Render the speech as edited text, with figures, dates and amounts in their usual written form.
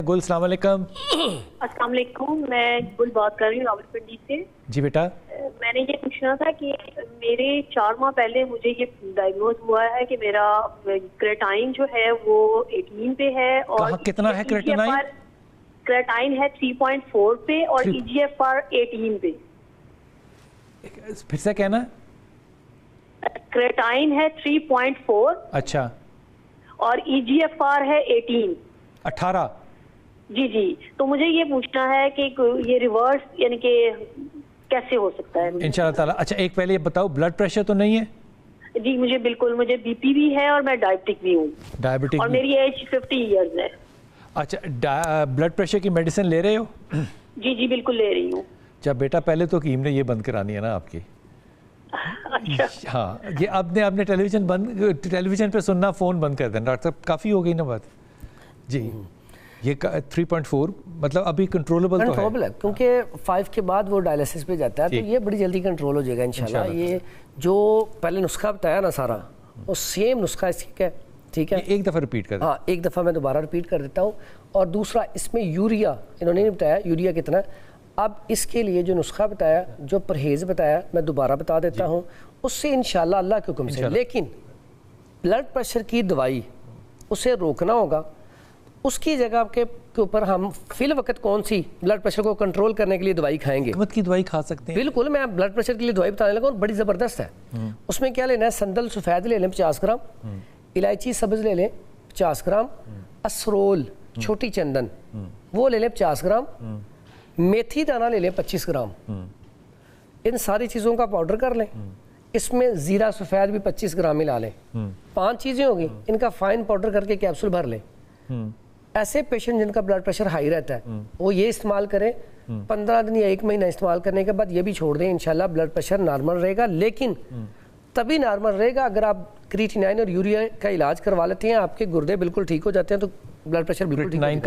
گل، السلام علیکم. السلام علیکم، میں گل بات کر رہی ہوں راولپنڈی سے. جی بیٹا. میں نے یہ پوچھنا تھا کہ میرے 4 ماہ پہلے مجھے یہ ڈائگنوز ہوا ہے کہ میرا کریٹائن جو ہے وہ 18 پہ ہے. اور کتنا ہے کریٹائن؟ کریٹائن ہے 3.4 پہ اور ای جی ایف آر 18 پہ. پھر سے کہنا. کریٹائن ہے 3.4. اچھا. اور ای جی ایف آر ہے 18. جی جی. تو مجھے یہ پوچھنا ہے کہ یہ ریورس یعنی کہ کیسے ہو سکتا ہے انشاءاللہ تعالیٰ. اچھا ایک پہلے یہ بتاؤ بلڈ پریشر تو نہیں ہے؟ جی مجھے بالکل، مجھے بی پی بھی ہے اور میں ڈائبٹک بھی ہوں. ڈائبٹک اور میری ایج 50 ایئرز ہے. اچھا بلڈ پریشر کی میڈیسن لے رہے ہو؟ جی جی بالکل لے رہی ہوں. اچھا بیٹا پہلے تو حکیم نے یہ بند کرانی ہے نا آپ کی. اچھا ہاں یہ اب نے ٹیلی ویژن پہ سننا، فون بند کر دینا. ڈاکٹر صاحب کافی ہو گئی نا بات. جی یہ 3.4 مطلب ابھی کنٹرولبل تو ہے کیونکہ 5 کے بعد وہ ڈائلیسس پہ جاتا ہے تو یہ بڑی جلدی کنٹرول ہو جائے گا انشاءاللہ. یہ جو پہلے نسخہ بتایا نا سارا وہ سیم نسخہ اس کی ہے. ٹھیک ہے ایک دفعہ ریپیٹ کر. ہاں ایک دفعہ میں دوبارہ ریپیٹ کر دیتا ہوں. اور دوسرا اس میں یوریا انہوں نے نہیں بتایا یوریا کتنا ہے. اب اس کے لیے جو نسخہ بتایا، جو پرہیز بتایا، میں دوبارہ بتا دیتا ہوں اس سے انشاءاللہ اللہ کے حکم سے. لیکن بلڈ پریشر کی دوائی اسے روکنا ہوگا. اس کی جگہ کے اوپر ہم فی الوقت کون سی بلڈ پریشر کو کنٹرول کرنے کے لیے دوائی کھائیں گے. حکمت کی دوائی کھا سکتے ہیں. بالکل میں بلڈ پریشر کے لیے دوائی بتانے لگا اور بڑی زبردست ہے. اس میں کیا لینا ہے، سندل سفید لے لیں 50 گرام، الائچی سبز لے لیں 50 گرام، اسرول چھوٹی چندن وہ لے لیں 50 گرام، میتھی دانہ لے لیں 25 گرام. ان ساری چیزوں کا پاؤڈر کر لیں. اس میں زیرہ سفید بھی 25 گرام ملا لیں. 5 چیزیں ہوگی، ان کا فائن پاؤڈر کر کے کیپسول بھر لیں. ایسے پیشنٹ جن کا بلڈ پریشر ہائی رہتا ہے وہ یہ استعمال کریں. 15 دن یا 1 مہینہ استعمال کرنے کے بعد یہ بھی چھوڑ دیں، انشاءاللہ بلڈ پریشر نارمل رہے گا. لیکن تبھی نارمل رہے گا اگر آپ کریٹینائن اور یوریا کا علاج کروا لیتے ہیں. آپ کے گردے بالکل ٹھیک ہو جاتے ہیں تو بلڈ پریشر بالکل ٹھیک.